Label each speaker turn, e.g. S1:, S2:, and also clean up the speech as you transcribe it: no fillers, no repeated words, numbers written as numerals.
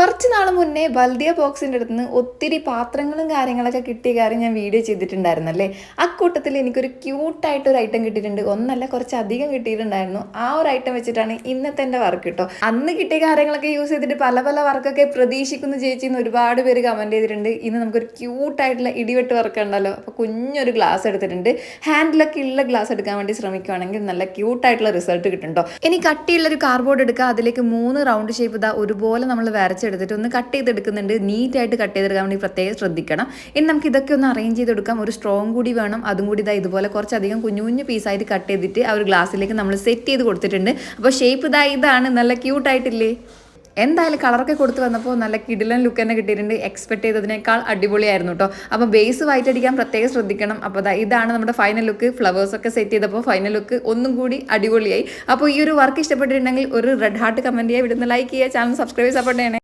S1: കുറച്ച് നാൾ മുന്നേ ബൽദിയ ബോക്സിൻ്റെ അടുത്ത് നിന്ന് ഒത്തിരി പാത്രങ്ങളും കാര്യങ്ങളൊക്കെ കിട്ടിയ കാര്യം ഞാൻ വീഡിയോ ചെയ്തിട്ടുണ്ടായിരുന്നല്ലേ. അക്കൂട്ടത്തിൽ എനിക്കൊരു ക്യൂട്ടായിട്ടൊരു ഐറ്റം കിട്ടിയിട്ടുണ്ട്. ഒന്നല്ല, കുറച്ചധികം കിട്ടിയിട്ടുണ്ടായിരുന്നു. ആ ഒരു ഐറ്റം വെച്ചിട്ടാണ് ഇന്നത്തെ എൻ്റെ വർക്ക് കേട്ടോ. അന്ന് കിട്ടിയ കാര്യങ്ങളൊക്കെ യൂസ് ചെയ്തിട്ട് പല പല വർക്കൊക്കെ പ്രതീക്ഷിക്കുന്ന ചേച്ചിന്ന് ഒരുപാട് പേര് കമൻറ്റ് ചെയ്തിട്ടുണ്ട്. ഇന്ന് നമുക്കൊരു ക്യൂട്ടായിട്ടുള്ള ഇടിവെട്ട് വർക്ക് ഉണ്ടല്ലോ. അപ്പോൾ കുഞ്ഞൊരു ഗ്ലാസ് എടുത്തിട്ടുണ്ട്. ഹാൻഡിലൊക്കെ ഉള്ള ഗ്ലാസ് എടുക്കാൻ വേണ്ടി ശ്രമിക്കുകയാണെങ്കിൽ നല്ല ക്യൂട്ടായിട്ടുള്ള റിസൾട്ട് കിട്ടുന്നുണ്ടോ. ഇനി കട്ടിയുള്ളൊരു കാർഡ്ബോർഡ് എടുക്കുക. അതിലേക്ക് 3 റൗണ്ട് ഷേപ്പ് ഇതാ ഒരുപോലെ നമ്മൾ എടുത്തിട്ട് ഒന്ന് കട്ട് ചെയ്തെടുക്കുന്നുണ്ട്. നീറ്റായിട്ട് കട്ട് ചെയ്തെടുക്കാൻ വേണ്ടി പ്രത്യേകം ശ്രദ്ധിക്കണം. ഇനി നമുക്ക് ഇതൊക്കെ ഒന്ന് അറേഞ്ച് ചെയ്തെടുക്കാം. ഒരു സ്ട്രോങ് കൂടി വേണം. അതും കൂടി ഇതാ ഇതുപോലെ കുറച്ചധികം കുഞ്ഞു കുഞ്ഞു പീസായിട്ട് കട്ട് ചെയ്തിട്ട് ആ ഒരു ഗ്ലാസ്സിലേക്ക് നമ്മൾ സെറ്റ് ചെയ്ത് കൊടുത്തിട്ടുണ്ട്. അപ്പോൾ ഷേപ്പ് ഇതാണ്. നല്ല ക്യൂട്ടായിട്ടില്ലേ? എന്തായാലും കളറൊക്കെ കൊടുത്ത് വന്നപ്പോൾ നല്ല കിടിലൻ ലുക്ക് തന്നെ കിട്ടിയിട്ടുണ്ട്. എക്സ്പെക്ട് ചെയ്തതിനേക്കാൾ അടിപൊളിയായിരുന്നു കേട്ടോ. അപ്പോൾ ബേസ് വൈറ്റ് അടിക്കാൻ പ്രത്യേകം ശ്രദ്ധിക്കണം. അപ്പോൾ ഇതാണ് നമ്മുടെ ഫൈനൽ ലുക്ക്. ഫ്ലവേഴ്സൊക്കെ സെറ്റ് ചെയ്തപ്പോൾ ഫൈനൽ ലുക്ക് ഒന്നും കൂടി അടിപൊളിയായി. അപ്പോൾ ഈ ഒരു വർക്ക് ഇഷ്ടപ്പെട്ടിട്ടുണ്ടെങ്കിൽ ഒരു റെഡ് ഹാർട്ട് കമൻറ്റ് ചെയ്യുക, ഇവിടുന്ന് ലൈക്ക് ചെയ്യുക, ചാനൽ സബ്സ്ക്രൈബ് സപ്പോർട്ട് ചെയ്യണേ.